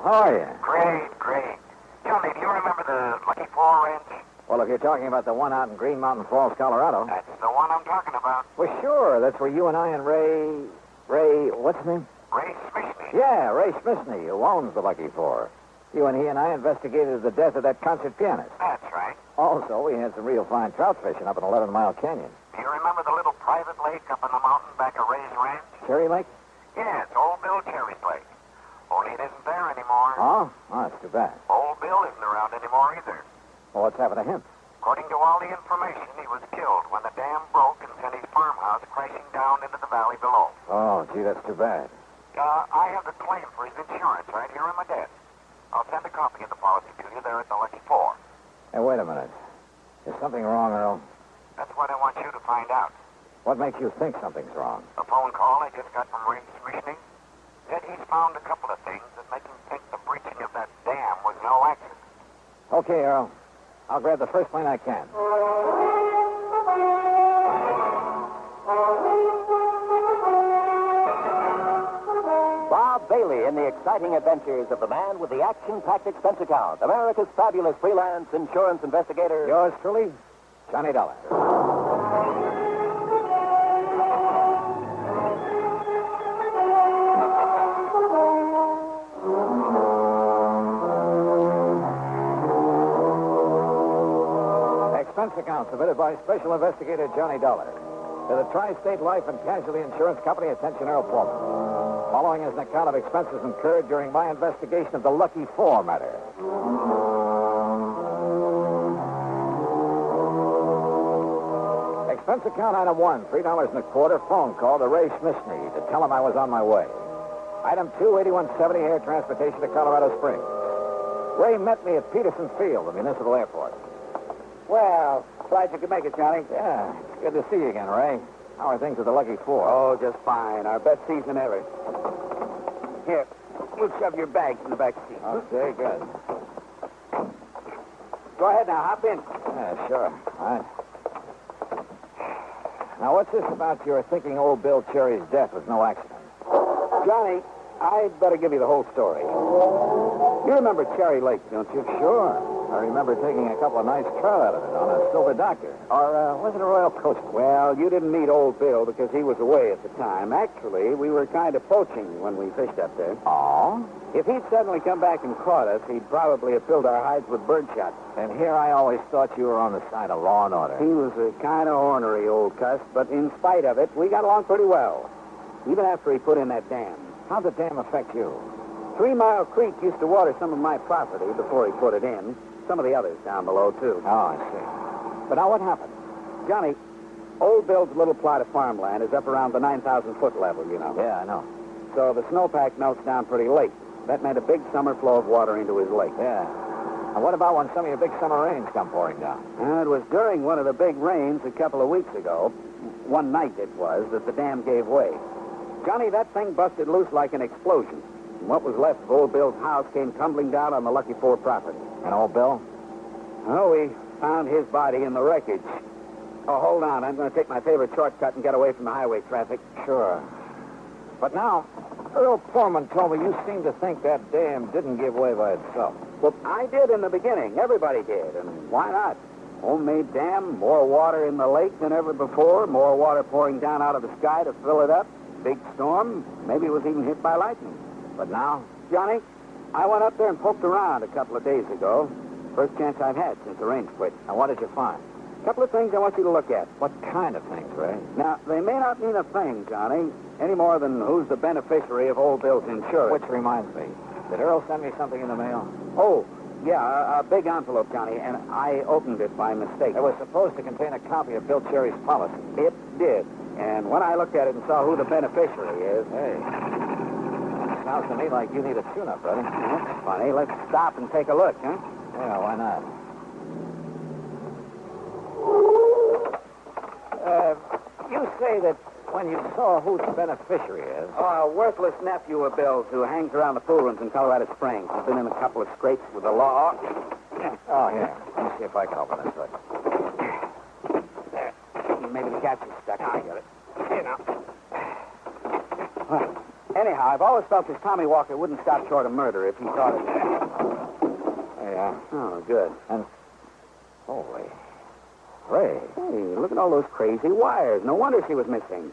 How are you? Great. Johnny, do you remember the Lucky Four Ranch? Well, if you're talking about the one out in Green Mountain Falls, Colorado. That's the one I'm talking about. Well, sure. That's where you and I and Ray, what's his name? Ray Smithney. Yeah, Ray Smithney, who owns the Lucky Four. You and he and I investigated the death of that concert pianist. That's right. Also, we had some real fine trout fishing up in 11 Mile Canyon. Do you remember the little private lake up in the mountain back of Ray's ranch? Cherry Lake? Yeah, it's Old Bill Cherry's lake. Only it isn't there anymore. Oh, that's too bad. Old Bill isn't around anymore either. Well, what's happened to him? According to all the information, he was killed when the dam broke and sent his farmhouse crashing down into the valley below. Oh, gee, that's too bad. I have the claim for his insurance right here on my desk. I'll send a copy of the policy to you there at the Lucky Four. Hey, wait a minute. Is something wrong, Earl? That's what I want you to find out. What makes you think something's wrong? A phone call I just got from Ray Smithney said he's found a couple of things that make him think the breaching of that dam was no accident. Okay, Earl. I'll grab the first plane I can. Bob Bailey in the exciting adventures of the man with the action-packed expense account, America's fabulous freelance insurance investigator. Yours truly, Johnny Dollar. Expense account submitted by Special Investigator Johnny Dollar to the Tri-State Life and Casualty Insurance Company. Attention, Earl Foreman. Following is an account of expenses incurred during my investigation of the Lucky Four matter. Expense account item 1, $3.25, phone call to Ray Smithney to tell him I was on my way. Item 2, 8170 air transportation to Colorado Springs. Ray met me at Peterson Field, the municipal airport. Well, glad you could make it, Johnny. Yeah, good to see you again, Ray. How are things with the Lucky Four? Oh, just fine. Our best season ever. Here, we'll shove your bags in the back seat. Okay, good. Go ahead now, hop in. Yeah, sure. All right. Now, what's this about your thinking old Bill Cherry's death was no accident? Johnny, I'd better give you the whole story. You remember Cherry Lake, don't you? Sure. I remember taking a couple of nice trout out of it on a Silver Doctor. Or was it a Royal Coast? Well, you didn't meet old Bill because he was away at the time. Actually, we were kind of poaching when we fished up there. Oh? If he'd suddenly come back and caught us, he'd probably have filled our hides with birdshot. And here I always thought you were on the side of law and order. He was a kind of ornery old cuss, but in spite of it, we got along pretty well. Even after he put in that dam. How'd the dam affect you? 3 Mile Creek used to water some of my property before he put it in. Some of the others down below, too. Oh, I see. But now what happened? Johnny, old Bill's little plot of farmland is up around the 9,000-foot level, you know. Yeah, I know. So the snowpack melts down pretty late. That meant a big summer flow of water into his lake. Yeah. And what about when some of your big summer rains come pouring down? It was during one of the big rains a couple of weeks ago, one night it was, that the dam gave way. Johnny, that thing busted loose like an explosion. And what was left of old Bill's house came tumbling down on the Lucky Four property. And old Bill? Oh, we found his body in the wreckage. Oh, hold on. I'm going to take my favorite shortcut and get away from the highway traffic. Sure. But now, Earl Foreman told me you seem to think that dam didn't give way by itself. Well, I did in the beginning. Everybody did. And why not? Homemade dam, more water in the lake than ever before, more water pouring down out of the sky to fill it up. Big storm. Maybe it was even hit by lightning. But now? Johnny, I went up there and poked around a couple of days ago. First chance I've had since the rain quit. And what did you find? A couple of things I want you to look at. What kind of things, Ray? Now, they may not mean a thing, Johnny, any more than who's the beneficiary of old Bill's insurance. Which reminds me, did Earl send me something in the mail? Oh, yeah, a big envelope, Johnny, and I opened it by mistake. It was supposed to contain a copy of Bill Cherry's policy. It did. And when I looked at it and saw who the beneficiary is... Hey, sounds to me like you need a tune-up, brother. That's funny. Let's stop and take a look, huh? Yeah, why not? You say that when you saw who the beneficiary is... Oh, a worthless nephew of Bill's who hangs around the pool rooms in Colorado Springs. He's been in a couple of scrapes with the law. Oh, here. Let me see if I can open this hook. There. Maybe the catch is stuck. I got it. Here now. Well, Anyhow, I've always felt this Tommy Walker wouldn't stop short of murder if he thought it. There you are. Oh, good. And... Holy... Ray, Hey, look at all those crazy wires. No wonder she was missing.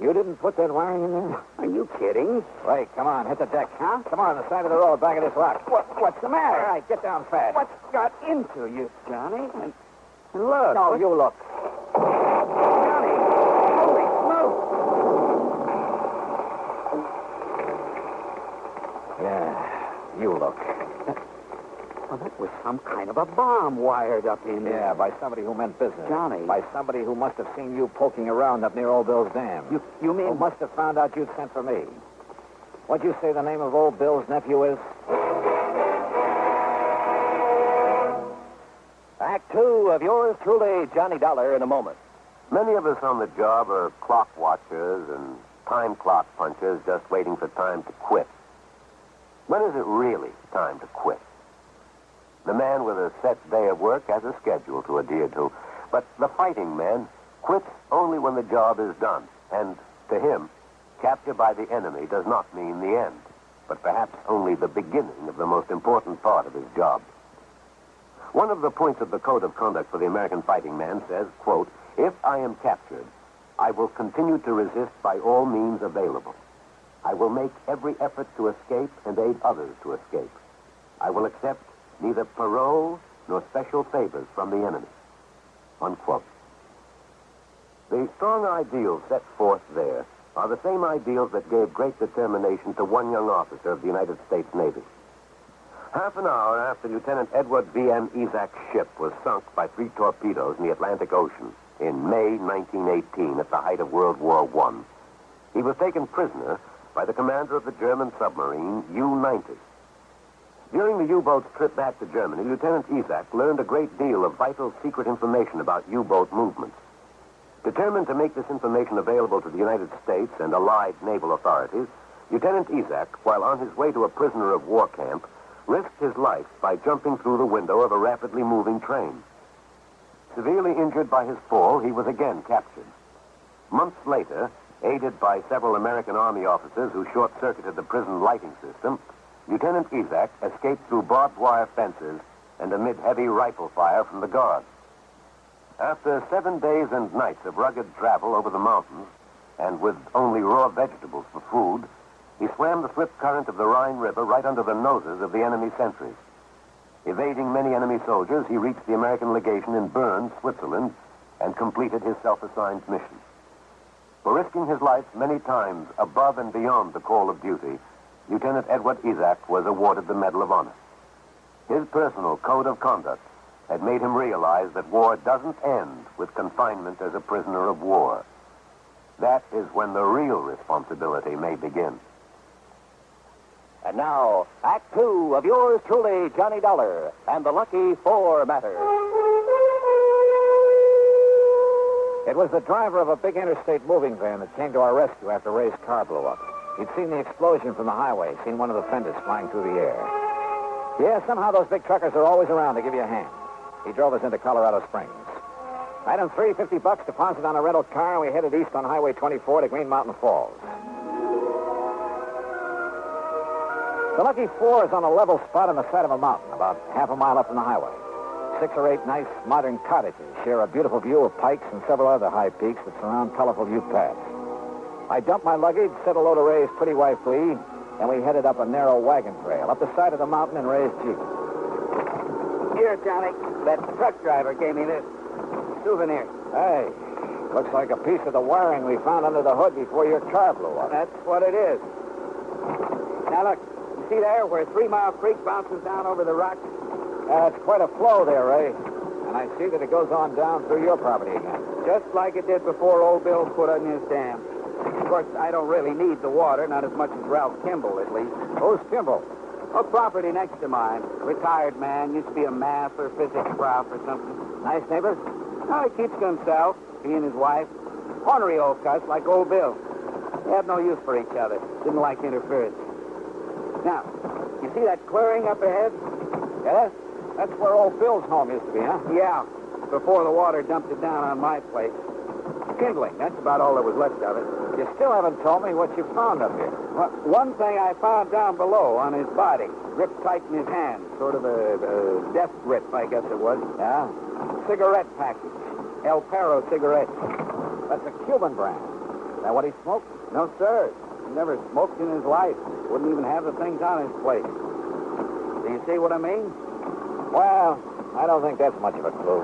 you didn't put that wiring in there? Are you kidding? Ray, come on, hit the deck. Huh? Come on the side of the road, back of this rock. What's the matter? All right, get down fast. What's got into you, Johnny? And look. No, you look. Johnny. Holy smoke. Yeah, you look. Well, that was some kind of a bomb wired up in there. Yeah, by somebody who meant business. Johnny. By somebody who must have seen you poking around up near Old Bill's dam. You mean... Who must have found out you'd sent for me. What'd you say the name of Old Bill's nephew is? Act 2 of yours truly, Johnny Dollar, in a moment. Many of us on the job are clock watchers and time clock punchers just waiting for time to quit. When is it really time to quit? The man with a set day of work has a schedule to adhere to, but the fighting man quits only when the job is done, and to him, capture by the enemy does not mean the end, but perhaps only the beginning of the most important part of his job. One of the points of the Code of Conduct for the American fighting man says, quote, "If I am captured, I will continue to resist by all means available. I will make every effort to escape and aid others to escape. I will accept neither parole nor special favors from the enemy." Unquote. The strong ideals set forth there are the same ideals that gave great determination to one young officer of the United States Navy. Half an hour after Lieutenant Edward V.M. Isaac's ship was sunk by 3 torpedoes in the Atlantic Ocean in May 1918 at the height of World War I, he was taken prisoner by the commander of the German submarine U-90. During the U-boat's trip back to Germany, Lieutenant Isaac learned a great deal of vital secret information about U-boat movements. Determined to make this information available to the United States and Allied naval authorities, Lieutenant Isaac, while on his way to a prisoner of war camp, risked his life by jumping through the window of a rapidly moving train. Severely injured by his fall, he was again captured. Months later, aided by several American Army officers who short-circuited the prison lighting system, Lieutenant Isaac escaped through barbed wire fences and amid heavy rifle fire from the guards. After 7 days and nights of rugged travel over the mountains, and with only raw vegetables for food, he swam the swift current of the Rhine River right under the noses of the enemy sentries. Evading many enemy soldiers, he reached the American legation in Bern, Switzerland, and completed his self-assigned mission. For risking his life many times above and beyond the call of duty, Lieutenant Edward Isaac was awarded the Medal of Honor. His personal code of conduct had made him realize that war doesn't end with confinement as a prisoner of war. That is when the real responsibility may begin. And now, Act 2 of yours truly, Johnny Dollar, and the Lucky 4 matter. It was the driver of a big interstate moving van that came to our rescue after Ray's car blew up. He'd seen the explosion from the highway, seen one of the fenders flying through the air. Yeah, somehow those big truckers are always around to give you a hand. He drove us into Colorado Springs. Item 3, $50, deposit on a rental car, and we headed east on Highway 24 to Green Mountain Falls. The Lucky 4 is on a level spot on the side of a mountain, about half a mile up from the highway. 6 or 8 nice modern cottages share a beautiful view of Pikes and several other high peaks that surround colorful Ute paths. I dumped my luggage, set a load of Ray's pretty wife Lee, and we headed up a narrow wagon trail up the side of the mountain in Ray's Jeep. Here, Johnny. That truck driver gave me this souvenir. Hey, looks like a piece of the wiring we found under the hood before your car blew up. That's what it is. Now, look. You see there where 3 Mile Creek bounces down over the rocks? It's quite a flow there, Ray. And I see that it goes on down through your property again. Just like it did before Old Bill put in his dam. Of course, I don't really need the water, not as much as Ralph Kimball, at least. Who's Kimball? A property next to mine. Retired man. Used to be a math or physics prof or something. Nice neighbor? Oh, he keeps to himself. He and his wife. Ornery old cuss like Old Bill. They had no use for each other. Didn't like interference. Now, you see that clearing up ahead? Yes? That's where Old Bill's home used to be, huh? Yeah, before the water dumped it down on my place. Kindling. That's about all that was left of it. You still haven't told me what you found up here. Well, one thing I found down below on his body, gripped tight in his hand, sort of a death grip, I guess it was. Yeah? Cigarette package. El Perro cigarette. That's a Cuban brand. Is that what he smoked? No, sir. He never smoked in his life. Wouldn't even have the things on his plate. Do you see what I mean? Well, I don't think that's much of a clue.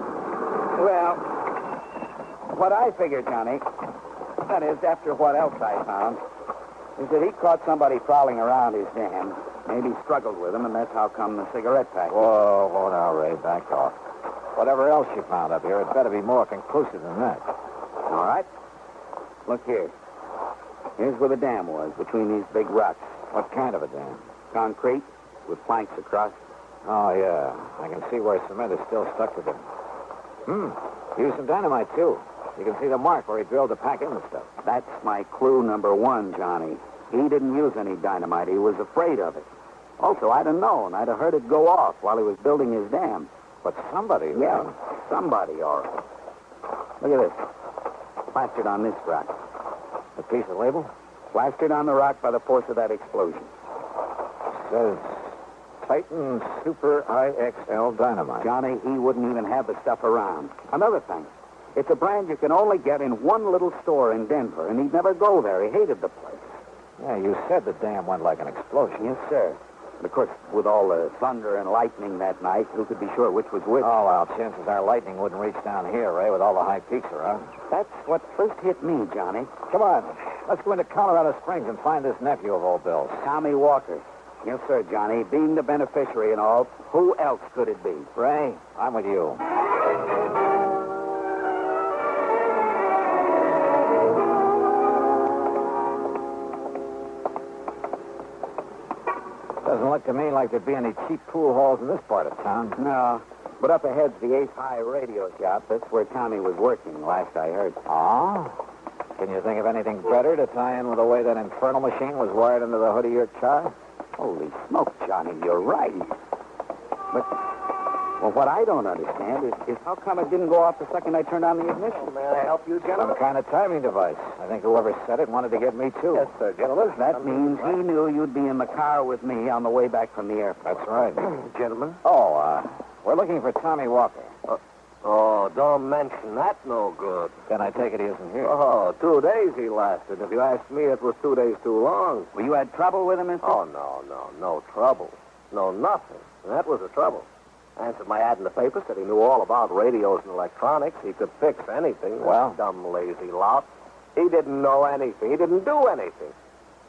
Well, what I figured, Johnny, that is, after what else I found, is that he caught somebody prowling around his dam, maybe struggled with him, and that's how come the cigarette package. Whoa, now, Ray, back off. Whatever else you found up here, it better be more conclusive than that. All right. Look here. Here's where the dam was, between these big rocks. What kind of a dam? Concrete, with planks across. Oh, yeah. I can see where cement is still stuck to them. Used some dynamite, too. You can see the mark where he drilled to pack in the stuff. That's my clue number one, Johnny. He didn't use any dynamite. He was afraid of it. Also, I'd have known. I'd have heard it go off while he was building his dam. But somebody... Yeah, somebody, all right. Look at this. Plastered on this rock. A piece of label? Plastered on the rock by the force of that explosion. Says Titan Super IXL Dynamite. Johnny, he wouldn't even have the stuff around. Another thing. It's a brand you can only get in one little store in Denver, and he'd never go there. He hated the place. Yeah, you said the dam went like an explosion. Yes, sir. And, of course, with all the thunder and lightning that night, who could be sure which was which? Oh, well, chances are lightning wouldn't reach down here, Ray, with all the high peaks around. That's what first hit me, Johnny. Come on. Let's go into Colorado Springs and find this nephew of old Bill's. Tommy Walker. Yes, sir, Johnny. Being the beneficiary and all, who else could it be? Ray, I'm with you. Doesn't look to me like there'd be any cheap pool halls in this part of town. No. But up ahead's the Ace High radio shop. That's where Tommy was working, last I heard. Oh? Can you think of anything better to tie in with the way that infernal machine was wired into the hood of your car? Holy smoke, Johnny, you're right. But, well, what I don't understand is how come it didn't go off the second I turned on the ignition? May I help you, gentlemen? Some kind of timing device. I think whoever said it wanted to get me, too. Yes, sir, gentlemen. That means he knew you'd be in the car with me on the way back from the airport. That's right. Gentlemen? Oh, we're looking for Tommy Walker. Oh, don't mention that, no good. Then I take it he isn't here. Oh, 2 days he lasted. If you ask me, it was 2 days too long. Well, you had trouble with him, mister? Oh, no trouble. No, nothing. That was the trouble. Answered my ad in the paper, said he knew all about radios and electronics. He could fix anything. Well? That dumb, lazy lout. He didn't know anything. He didn't do anything.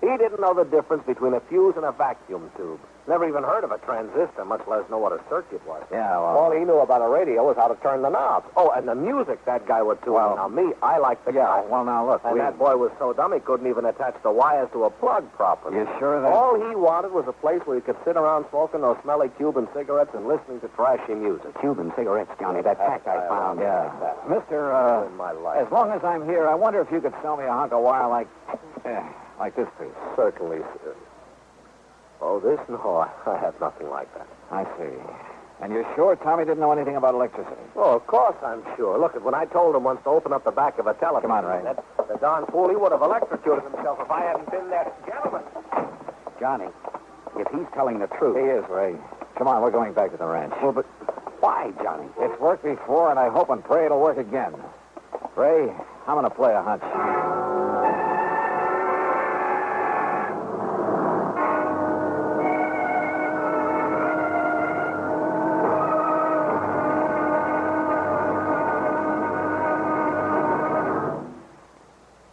He didn't know the difference between a fuse and a vacuum tube. Never even heard of a transistor, much less know what a circuit was. Yeah, well... All he knew about a radio was how to turn the knobs. Oh, and the music that guy would tune. Well... Now, me, I like the guy. Well, now, look, And that boy was so dumb he couldn't even attach the wires to a plug properly. You sure that... All he wanted was a place where he could sit around smoking those smelly Cuban cigarettes and listening to trashy music. Cuban cigarettes, Johnny. That pack I found. Yeah. Mister, In my life. as long as I'm here, I wonder if you could sell me a hunk of wire like this piece. Certainly, sir. Oh, this? No, I have nothing like that. I see. And you're sure Tommy didn't know anything about electricity? Oh, of course I'm sure. Look, when I told him once to open up the back of a telephone... Come on, Ray. The darn fool, he would have electrocuted himself if I hadn't been there. Gentlemen. Johnny, if he's telling the truth... He is, Ray. Come on, we're going back to the ranch. Well, but why, Johnny? It's worked before, and I hope and pray it'll work again. Ray, I'm going to play a hunch.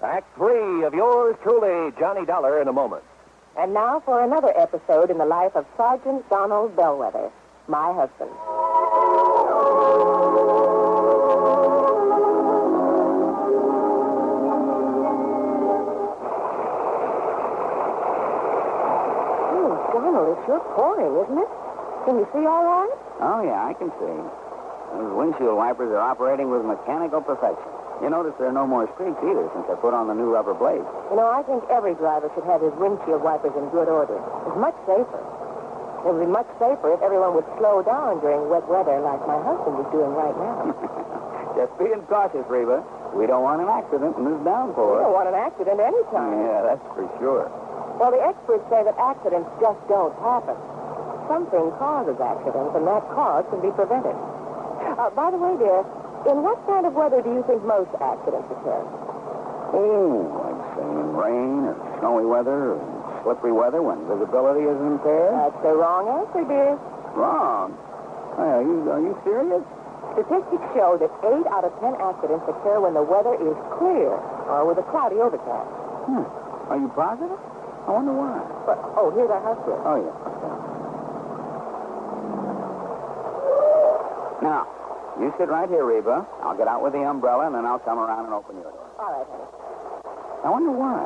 Act 3 of yours truly, Johnny Dollar, in a moment. And now for another episode in the life of Sergeant Donald Bellwether, my husband. Donald, it's sure pouring, isn't it? Can you see all right? Oh, yeah, I can see. Those windshield wipers are operating with mechanical perfection. You notice there are no more streaks either since I put on the new rubber blades. You know, I think every driver should have his windshield wipers in good order. It's much safer. It would be much safer if everyone would slow down during wet weather like my husband is doing right now. Just being cautious, Reba. We don't want an accident in this We downpour. don't want an accident any time. Yeah, that's for sure. Well, the experts say that accidents just don't happen. Something causes accidents, and that cause can be prevented. By the way, dear, in what kind of weather do you think most accidents occur? Oh, I'd say in rain or snowy weather or slippery weather when visibility is impaired. That's the wrong answer, dear. Wrong. Hey, are you serious? Statistics show that 8 out of 10 accidents occur when the weather is clear or with a cloudy overcast. Are you positive? I wonder why. But, here's our house bill. Oh, yeah. Now, you sit right here, Reba. I'll get out with the umbrella, and then I'll come around and open your door. All right, honey. I wonder why.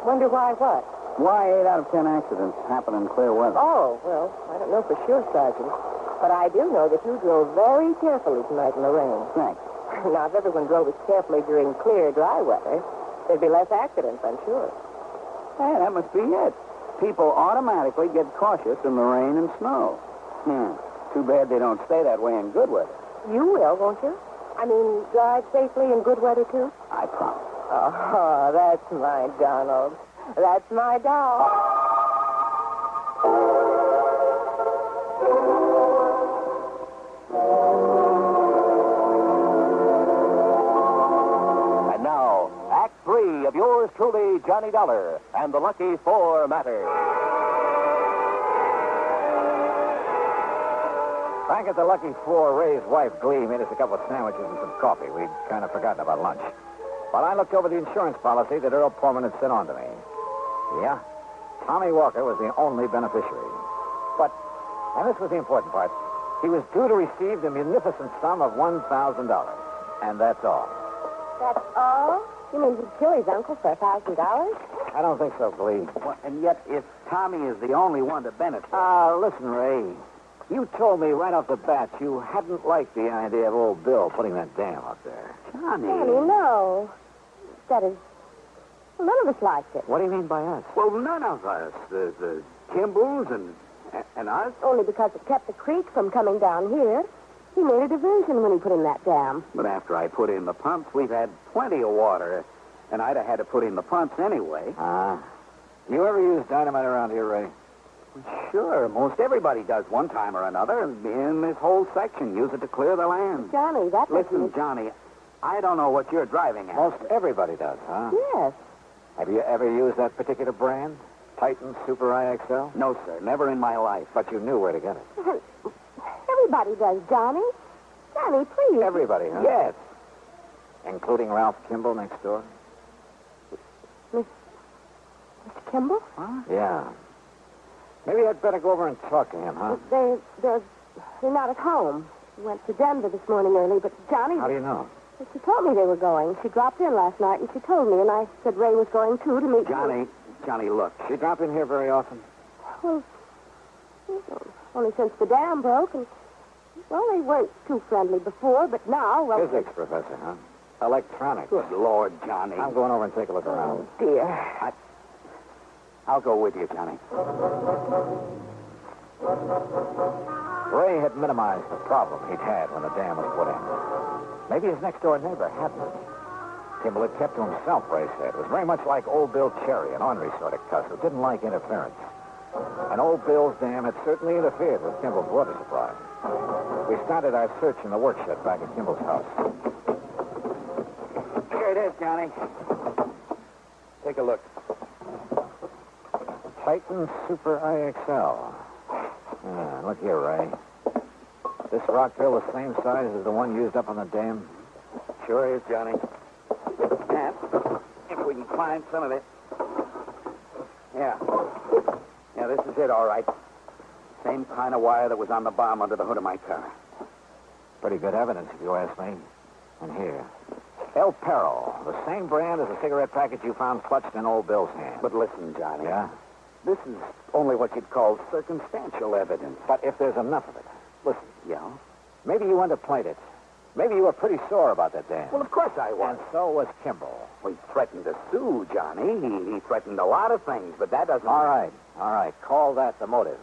Wonder why what? Why 8 out of 10 accidents happen in clear weather? Oh, well, I don't know for sure, Sergeant. But I do know that you drove very carefully tonight in the rain. Thanks. Now, if everyone drove as carefully during clear, dry weather, there'd be less accidents, I'm sure. Hey, that must be it. People automatically get cautious in the rain and snow. Too bad they don't stay that way in good weather. You will, won't you? I mean, drive safely in good weather, too? I promise. Oh, that's my Donald. That's my doll. And now, Act 3 of yours truly, Johnny Dollar, and the Lucky Four Matter. Back at the Lucky Four, Ray's wife, Glee, made us a couple of sandwiches and some coffee. We'd kind of forgotten about lunch. But I looked over the insurance policy that Earl Pullman had sent on to me. Yeah, Tommy Walker was the only beneficiary. But, and this was the important part, he was due to receive the munificent sum of $1,000. And that's all. That's all? You mean he'd kill his uncle for $1,000? I don't think so, Glee. Well, and yet, if Tommy is the only one to benefit... Listen, Ray. You told me right off the bat you hadn't liked the idea of old Bill putting that dam up there. Johnny. Johnny, no. That is... None of us liked it. What do you mean by us? Well, none of us. The Kimballs and us. Only because it kept the creek from coming down here. He made a diversion when he put in that dam. But after I put in the pumps, we've had plenty of water. And I'd have had to put in the pumps anyway. You ever use dynamite around here, Ray? Sure, most everybody does one time or another. In this whole section, use it to clear the land. Johnny, that Listen, Johnny, I don't know what you're driving at. Most everybody does, huh? Yes. Have you ever used that particular brand? Titan Super IXL? No, sir, never in my life. But you knew where to get it. Everybody does, Johnny. Johnny, please. Everybody, huh? Yes. Including Ralph Kimball next door? Mr. Kimball? Huh? Yeah. Maybe I'd better go over and talk to him, huh? They're not at home. We went to Denver this morning early, but Johnny... How do you know? She told me they were going. She dropped in last night, and she told me, and I said Ray was going, too, to meet... Johnny, look. She drop in here very often? Well, only since the dam broke, and... Well, they weren't too friendly before, but now... Well, Physics professor, huh? Electronics. Good Lord, Johnny. I'm going over and take a look around. Oh, dear. I'll go with you, Johnny. Ray had minimized the problem he'd had when the dam was put in. Maybe his next-door neighbor hadn't. Kimball had kept to himself, Ray said. It was very much like old Bill Cherry, an ornery sort of cuss who didn't like interference. And old Bill's dam had certainly interfered with Kimball's water supply. We started our search in the workshed back at Kimball's house. Here it is, Johnny. Take a look. Titan Super IXL. Look here, Ray. This rock drill the same size as the one used up on the dam? Sure is, Johnny. And if we can find some of it. Yeah, this is it, all right. Same kind of wire that was on the bomb under the hood of my car. Pretty good evidence, if you ask me. And here. El Perro, the same brand as the cigarette package you found clutched in old Bill's hand. But listen, Johnny. Yeah? This is only what you'd call circumstantial evidence. But if there's enough of it. Listen, Yeah? maybe you underplayed it. Maybe you were pretty sore about that dam. Well, of course I was. And so was Kimball. Well, he threatened to sue, Johnny. He threatened a lot of things, but that doesn't... All right. Call that the motive.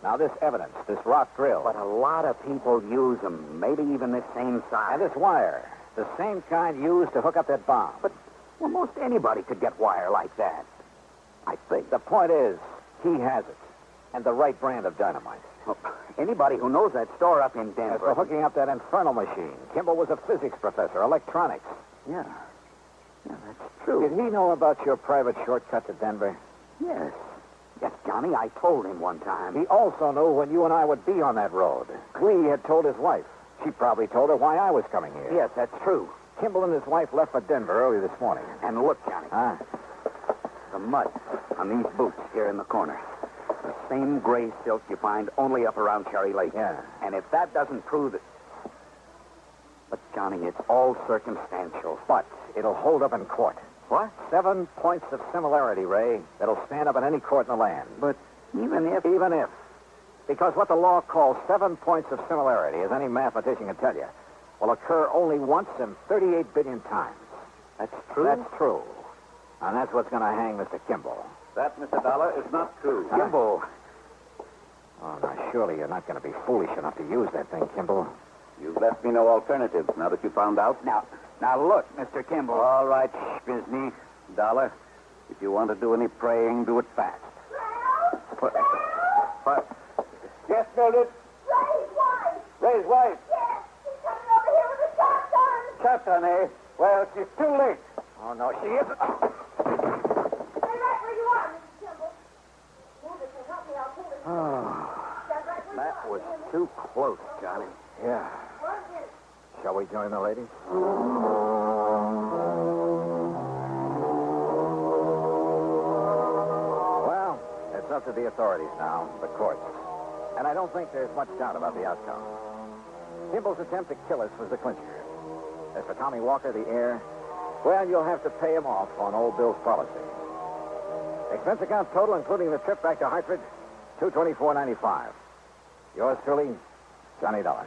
Now, this evidence, this rock drill. But a lot of people use them, maybe even this same size. And this wire, The same kind used to hook up that bomb. But most anybody could get wire like that. I think. The point is, he has it. And the right brand of dynamite. Well, anybody who knows that store up in As Denver... for hooking up that infernal machine, Kimball was a physics professor, electronics. Yeah, that's true. Did he know about your private shortcut to Denver? Yes. Yes, Johnny, I told him one time. He also knew when you and I would be on that road. We had told his wife. She probably told her why I was coming here. Yes, that's true. Kimball and his wife left for Denver early this morning. And look, Johnny. Huh? The mud on these boots here in the corner. The same gray silk you find only up around Cherry Lake. Yeah. And if that doesn't prove it... But, Johnny, it's all circumstantial. But it'll hold up in court. What? 7 points of similarity, Ray, that'll stand up in any court in the land. But even if... Even if. Because what the law calls 7 points of similarity, as any mathematician can tell you, will occur only once in 38 billion times. That's true? That's true. And that's what's going to hang Mr. Kimball. That, Mr. Dollar, is not true. Kimball. Oh, now, surely you're not going to be foolish enough to use that thing, Kimball. You've left me no alternatives now that you found out. Now look, Mr. Kimball. All right, Bizney. Dollar, if you want to do any praying, do it fast. What? Yes, Mildred? Ray's wife. Ray's wife. Yes, she's coming over here with a shotgun. Shotgun, eh? Well, she's too late. Oh, no, she isn't. Stay right where you are, Mrs. Kimball. Move it and help me. I'll pull it. Stand right where That you was are. too close, Johnny. Yeah. 1 minute. Shall we join the ladies? Well, it's up to the authorities now, the courts. And I don't think there's much doubt about the outcome. Kimball's attempt to kill us was the clincher. As for Tommy Walker, the heir, well, you'll have to pay him off on old Bill's policy. Expense account total, including the trip back to Hartford, $224.95. Yours truly, Johnny Dollar.